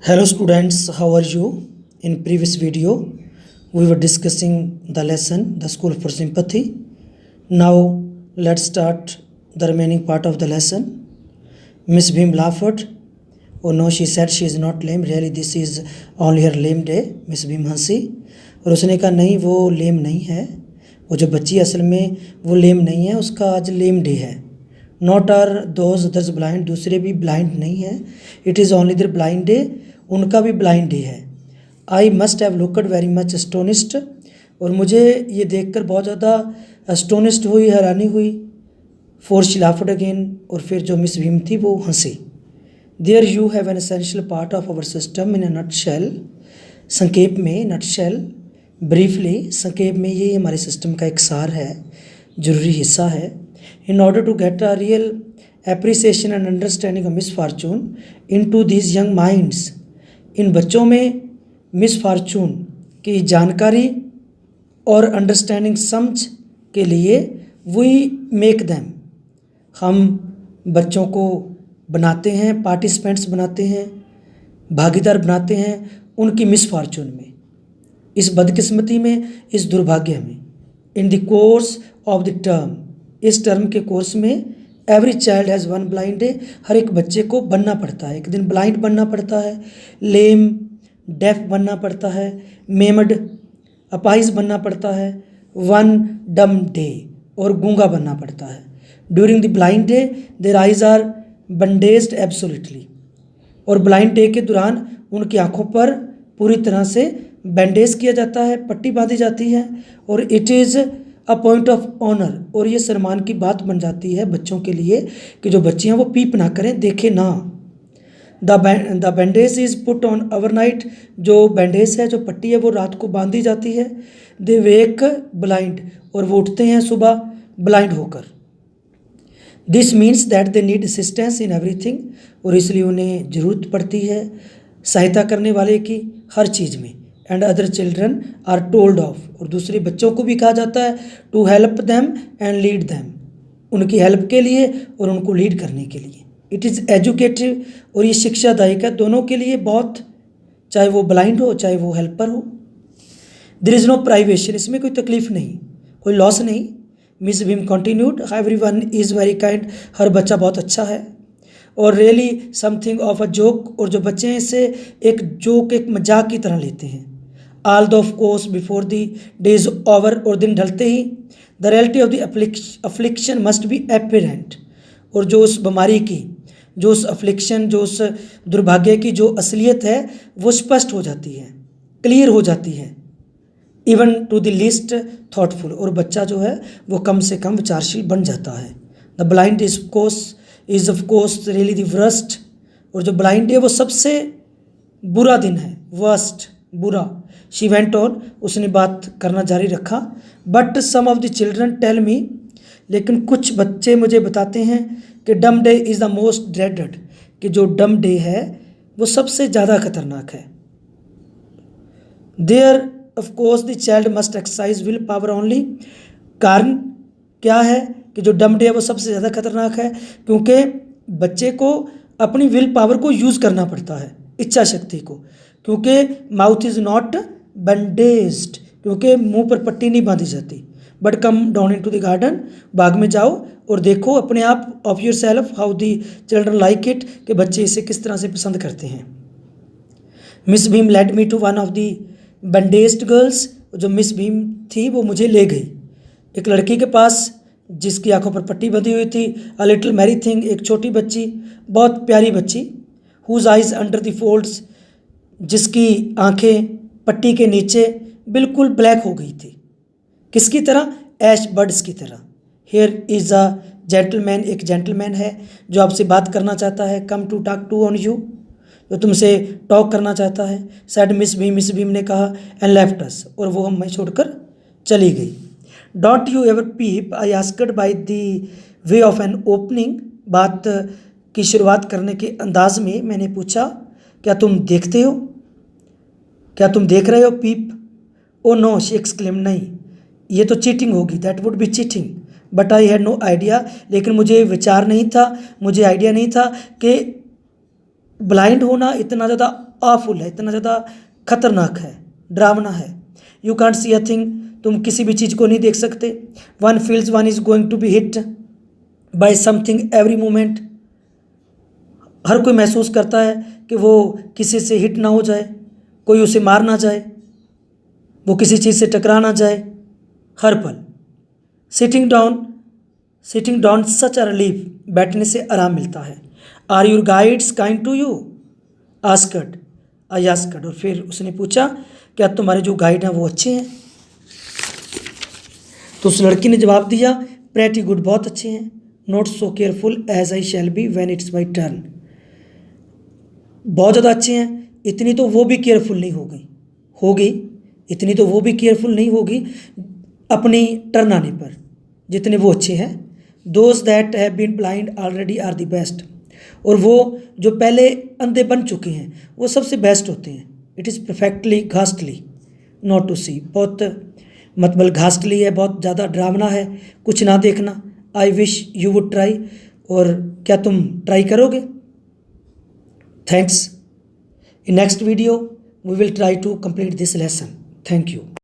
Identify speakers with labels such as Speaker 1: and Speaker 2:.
Speaker 1: Hello students, how are you? In previous video, we were discussing the lesson, the school for sympathy. Now let's start the remaining part of the lesson. Miss Bhim laughed. Oh no, she said she is not lame. Really, this is only her lame day. Miss Bhim हंसी और उसने कहा नहीं वो लेम नहीं है. वो जो बच्ची असल में वो लेम नहीं है, उसका आज लेम डे है. Not are those others blind, दूसरे भी ब्लाइंड नहीं है. It is only their blind day, उनका भी ब्लाइंड डे है. I must have looked very much astonished, और मुझे ये देखकर बहुत ज़्यादा एस्टोनिस्ड हुई, हैरानी हुई. फोर शी लाफ्ड अगेन, और फिर जो मिस भीम थी वो हंसी. There you have an essential part of our system in a nutshell, संक्षेप में, नट शेल, ब्रीफली, संक्षेप में ये हमारे सिस्टम का एक सार है, ज़रूरी हिस्सा है. In order to get a real appreciation and understanding of misfortune into these young minds, इन बच्चों में मिसफॉर्चून की जानकारी और अंडरस्टैंडिंग समझ के लिए वी मेक दैम, हम बच्चों को बनाते हैं, पार्टिसिपेंट्स बनाते हैं, भागीदार बनाते हैं उनकी मिसफॉर्चून में, इस बदकिस्मती में, इस दुर्भाग्य में. In the course of the term, इस टर्म के कोर्स में, every child has one blind day, हर एक बच्चे को बनना पड़ता है, एक दिन ब्लाइंड बनना पड़ता है, लेम डेफ बनना पड़ता है, मेमड अपाइज बनना पड़ता है, वन डम डे और गूंगा बनना पड़ता है. During the blind day their eyes are bandaged absolutely, और ब्लाइंड डे के दौरान उनकी आँखों पर पूरी तरह से बैंडेज किया जाता है, पट्टी बांधी जाती है. और it is a point of honour, और ये सम्मान की बात बन जाती है बच्चों के लिए कि जो बच्चियाँ वो पीप ना करें, देखें ना. The bandage is put on overnight, जो बैंडेज है, जो पट्टी है, वो रात को बांधी जाती है. दे वेक ब्लाइंड, और वो उठते हैं सुबह ब्लाइंड होकर. This means that they need assistance in everything, और इसलिए उन्हें ज़रूरत पड़ती है सहायता करने वाले की हर चीज़ में. And other children are told off, और दूसरे बच्चों को भी कहा जाता है to help them and lead them, उनकी हेल्प के लिए और उनको लीड करने के लिए. इट इज़ एजुकेटिव, और ये शिक्षादायक है दोनों के लिए बहुत, चाहे वो ब्लाइंड हो चाहे वो हेल्पर हो. देयर इज़ नो प्राइवेशन, इसमें कोई तकलीफ नहीं, कोई लॉस नहीं. Miss Beam continued, every one is very kind, हर बच्चा बहुत अच्छा है. और really something of a joke, और जो बच्चे हैं इसे एक जोक, एक मजाक की तरह लेते हैं. All the of course before the day is over, और दिन ढलते ही, the reality of the affliction must be apparent, और जो उस बीमारी की, जो उस अफ्लिक्शन, जो उस दुर्भाग्य की जो असलियत है वो स्पष्ट हो जाती है, क्लियर हो जाती है. Even to the least thoughtful, और बच्चा जो है वो कम से कम विचारशील बन जाता है. The blind is of course really the worst, और जो ब्लाइंड है वो सबसे बुरा दिन है, वर्स्ट, बुरा. शी वेंट ऑन, उसने बात करना जारी रखा. But some of the children tell me, लेकिन कुछ बच्चे मुझे बताते हैं कि dumb day is the most dreaded, कि जो डम डे है वो सबसे ज़्यादा खतरनाक है. There of course the child must exercise will power only, कारण क्या है कि जो डम डे है वो सबसे ज़्यादा खतरनाक है क्योंकि बच्चे को अपनी विल पावर को यूज़ करना पड़ता है, इच्छा शक्ति को, क्योंकि माउथ इज़ नॉट बैंडेज्ड, क्योंकि मुंह पर पट्टी नहीं बांधी जाती. But come down in to the garden, बाग में जाओ और देखो अपने आप, of your self, how the children like it, कि बच्चे इसे किस तरह से पसंद करते हैं. Miss Beam led me to one of the bandaged girls, जो मिस भीम थी वो मुझे ले गई एक लड़की के पास जिसकी आंखों पर पट्टी बंधी हुई थी. अ लिटिल मैरी थिंग, एक छोटी बच्ची, बहुत प्यारी बच्ची. Whose eyes under the folds, जिसकी आंखें पट्टी के नीचे बिल्कुल ब्लैक हो गई थी, किसकी तरह, ऐश बर्ड्स की तरह. हेयर इज़ अ जेंटलमैन, एक जेंटलमैन है जो आपसे बात करना चाहता है. Come to talk to on you, जो तुमसे टॉक करना चाहता है. सैड मिस भीम ने कहा. एंड लेफ्ट अस, और वो हमें छोड़कर चली गई. Don't you ever peep, I asked by the way of an opening, बात की शुरुआत करने के अंदाज में मैंने पूछा, क्या तुम देखते हो, क्या तुम देख रहे हो, peep. Oh no, she exclaim, नहीं, ये तो चीटिंग होगी, that would be cheating. But I had no idea, लेकिन मुझे विचार नहीं था, मुझे आइडिया नहीं था कि ब्लाइंड होना इतना ज़्यादा ऑफुल है, इतना ज़्यादा खतरनाक है, डरावना है। You can't see a thing, तुम किसी भी चीज़ को नहीं देख सकते। One feels one is going to be hit by something every moment, हर कोई महसूस करता है कि वो किसी से हिट ना हो जाए, कोई उसे मार ना जाए, वो किसी चीज़ से टकरा ना जाए, हर पल। Sitting down such a relief, बैठने से आराम मिलता है। Are your guides kind to you, asked, I asked, और फिर उसने पूछा क्या तुम्हारे जो गाइड हैं वो अच्छे हैं? तो उस लड़की ने जवाब दिया प्रेटी गुड, बहुत अच्छे हैं। Not so careful as I shall be when it's my turn, बहुत ज़्यादा अच्छे हैं, इतनी तो वो भी केयरफुल नहीं होगी, इतनी तो वो भी केयरफुल नहीं होगी अपनी टर्न आने पर, जितने वो अच्छे हैं। Those that have been blind already are the best, और वो जो पहले अंधे बन चुके हैं वो सबसे बेस्ट होते हैं। It is perfectly ghastly not to see, बहुत मतलब घास्टली है, बहुत ज़्यादा डरावना है कुछ ना देखना। I wish you would try, और क्या तुम ट्राई करोगे? Thanks. In next video, we will try to complete this lesson. Thank you.